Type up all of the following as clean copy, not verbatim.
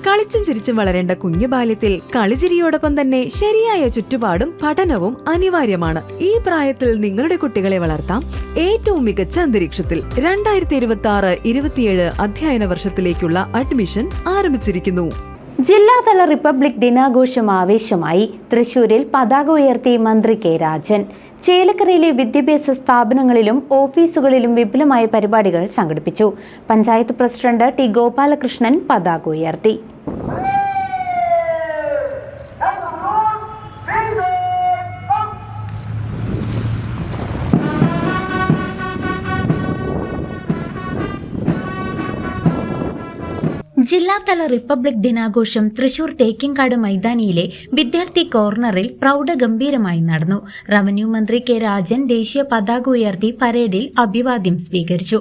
കളിച്ചും ചിരിച്ചും വളരേണ്ട കുഞ്ഞു ബാല്യത്തിൽ കളിചിരിയോടൊപ്പം തന്നെ ശരിയായ ചുറ്റുപാടും പഠനവും അനിവാര്യമാണ്. ഈ പ്രായത്തിൽ നിങ്ങളുടെ കുട്ടികളെ വളർത്താം ഏറ്റവും മികച്ച അന്തരീക്ഷത്തിൽ. 2026-27 അധ്യയന വർഷത്തിലേക്കുള്ള അഡ്മിഷൻ ആരംഭിച്ചിരിക്കുന്നു. ജില്ലാതല റിപ്പബ്ലിക് ദിനാഘോഷം ആവേശമായി. തൃശൂരിൽ പതാക ഉയർത്തി മന്ത്രി കെ രാജൻ. ചേലക്കരയിലെ വിദ്യാഭ്യാസ സ്ഥാപനങ്ങളിലും ഓഫീസുകളിലും വിപുലമായ പരിപാടികൾ സംഘടിപ്പിച്ചു. പഞ്ചായത്ത് പ്രസിഡന്റ് ടി ഗോപാലകൃഷ്ണൻ പതാക ഉയർത്തി. ജില്ലാതല റിപ്പബ്ലിക് ദിനാഘോഷം തൃശൂർ തേക്കിൻകാട് മൈതാനിയിലെ വിദ്യാർത്ഥി കോർണറിൽ പ്രൗഢഗംഭീരമായി നടന്നു. റവന്യൂ മന്ത്രി കെ രാജൻ ദേശീയ പതാക ഉയർത്തി പരേഡിൽ അഭിവാദ്യം സ്വീകരിച്ചു.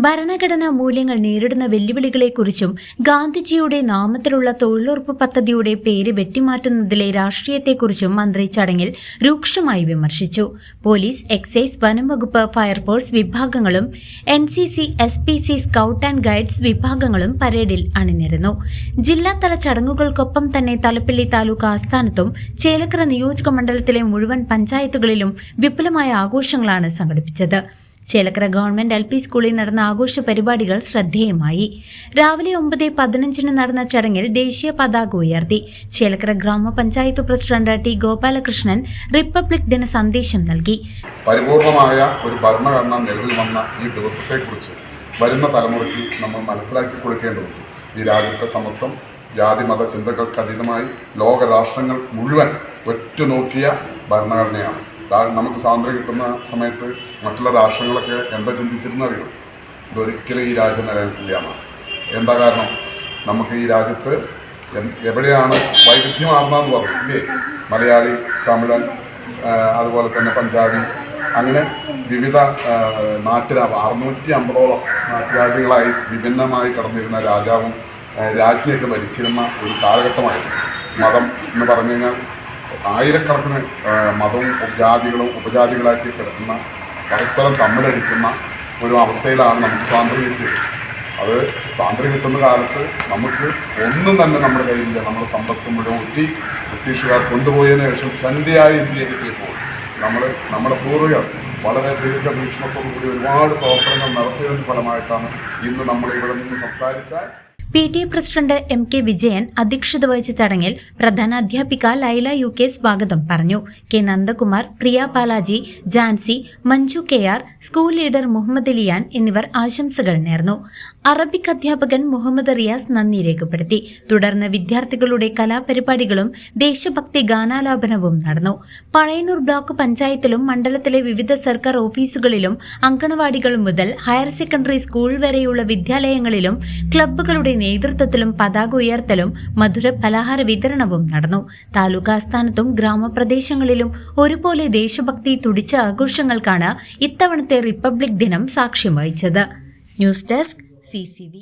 ഭരണഘടനാ മൂല്യങ്ങൾ നേരിടുന്ന വെല്ലുവിളികളെക്കുറിച്ചും ഗാന്ധിജിയുടെ നാമത്തിലുള്ള തൊഴിലുറപ്പ് പദ്ധതിയുടെ പേര് വെട്ടിമാറ്റുന്നതിലെ രാഷ്ട്രീയത്തെക്കുറിച്ചും മന്ത്രി ചടങ്ങിൽ രൂക്ഷമായി വിമർശിച്ചു. പോലീസ്, എക്സൈസ്, വനം വകുപ്പ്, ഫയർഫോഴ്സ് വിഭാഗങ്ങളും NCC, SPC, scout and guides വിഭാഗങ്ങളും പരേഡിൽ അണിനിരന്നു. ജില്ലാതല ചടങ്ങുകൾക്കൊപ്പം തന്നെ തലപ്പള്ളി താലൂക്ക് ആസ്ഥാനത്തും ചേലക്കര നിയോജക മണ്ഡലത്തിലെ മുഴുവൻ പഞ്ചായത്തുകളിലും വിപുലമായ ആഘോഷങ്ങളാണ് സംഘടിപ്പിച്ചത്. ചേലക്കര ഗവൺമെന്റ് LP സ്കൂളിൽ നടന്ന ആഘോഷ പരിപാടികൾ ശ്രദ്ധേയമായി. രാവിലെ 9:15 നടന്ന ചടങ്ങിൽ ദേശീയ പതാക ഉയർത്തി. ചേലക്കര ഗ്രാമപഞ്ചായത്ത് പ്രസിഡന്റ് ടി ഗോപാലകൃഷ്ണൻ റിപ്പബ്ലിക് ദിന സന്ദേശം നൽകി. പരിപൂർണമായ ഒരു ഭരണഘടന നിലവിൽ വന്ന ഈ ദിവസത്തെക്കുറിച്ച് വരുന്ന തലമുറയ്ക്ക് നമ്മൾ മനസ്സിലാക്കി കൊടുക്കേണ്ടതുണ്ട്. ഈ രാജ്യത്തെ സമത്വം, ജാതി മത ചിന്തകൾക്ക് അതീതമായി ലോകരാഷ്ട്രങ്ങൾ മുഴുവൻ ഒറ്റുനോക്കിയ ഭരണഘടനയാണ്. നമുക്ക് സ്വാതന്ത്ര്യം കിട്ടുന്ന സമയത്ത് മറ്റുള്ള രാഷ്ട്രങ്ങളൊക്കെ എന്താ ചിന്തിച്ചിരുന്നറിയോ? ഇതൊരിക്കലും ഈ രാജ്യം നിലനിൽക്കില്ല. എന്താ കാരണം? നമുക്ക് ഈ രാജ്യത്ത് എവിടെയാണ് വൈവിധ്യമാർന്നതെന്ന് പറഞ്ഞു ഇല്ലേ? മലയാളി, തമിഴൻ, അതുപോലെ തന്നെ പഞ്ചാബി, അങ്ങനെ വിവിധ 650ഓളം നാട്ടുരാജ്യങ്ങളായി വിഭിന്നമായി കടന്നിരുന്ന രാജാവും രാജ്ഞിയൊക്കെ ഭരിച്ചിരുന്ന ഒരു കാലഘട്ടമായിരുന്നു. മതം എന്ന് പറഞ്ഞു കഴിഞ്ഞാൽ ആയിരക്കണക്കിന് മതവും ജാതികളും ഉപജാതികളാക്കി കിടക്കുന്ന, പരസ്പരം തമ്മിലടിക്കുന്ന ഒരു അവസ്ഥയിലാണ് നമുക്ക് സ്വാതന്ത്ര്യം കിട്ടിയത്. അത് സ്വാതന്ത്ര്യം കിട്ടുന്ന കാലത്ത് നമുക്ക് ഒന്നും തന്നെ നമ്മുടെ കയ്യിലില്ല. നമ്മുടെ സമ്പത്ത് മുഴുവൻ ബ്രിട്ടീഷുകാർ കൊണ്ടുപോയതിനു ശേഷം ചന്തിയായി ഇന്ത്യയെ കിട്ടിയപ്പോൾ നമ്മുടെ പൂർവികർ വളരെ ദീർഘവീക്ഷണത്തോടു കൂടി ഒരുപാട് പ്രവർത്തനങ്ങൾ നടത്തിയതിന് ഫലമായിട്ടാണ് ഇന്ന് നമ്മൾ ഇവിടെ നിന്ന് സംസാരിച്ചാൽ. PTA പ്രസിഡന്റ് MK വിജയൻ അധ്യക്ഷത വഹിച്ച ചടങ്ങിൽ പ്രധാന അധ്യാപിക ലൈല UK സ്വാഗതം പറഞ്ഞു. K Nandakumar, Priya Balaji, Jancy, Manju KR, school leader Muhammad Liyan എന്നിവർ ആശംസകൾ നേർന്നു. അറബിക് അധ്യാപകൻ മുഹമ്മദ് റിയാസ് നന്ദി രേഖപ്പെടുത്തി. തുടർന്ന് വിദ്യാർത്ഥികളുടെ കലാപരിപാടികളും ദേശഭക്തി ഗാനാലാപനവും നടന്നു. പഴയന്നൂർ ബ്ലോക്ക് പഞ്ചായത്തിലും മണ്ഡലത്തിലെ വിവിധ സർക്കാർ ഓഫീസുകളിലും അങ്കണവാടികൾ മുതൽ ഹയർ സെക്കൻഡറി സ്കൂൾ വരെയുള്ള വിദ്യാലയങ്ങളിലും ക്ലബ്ബുകളുടെ നേതൃത്വത്തിലും പതാക ഉയർത്തലും മധുര പലഹാര വിതരണവും നടന്നു. താലൂക്ക് ആസ്ഥാനത്തും ഗ്രാമപ്രദേശങ്ങളിലും ഒരുപോലെ ദേശഭക്തി തുടിച്ച ആഘോഷങ്ങൾക്കാണ് ഇത്തവണത്തെ റിപ്പബ്ലിക് ദിനം സാക്ഷ്യം വഹിച്ചത്. News desk CCV.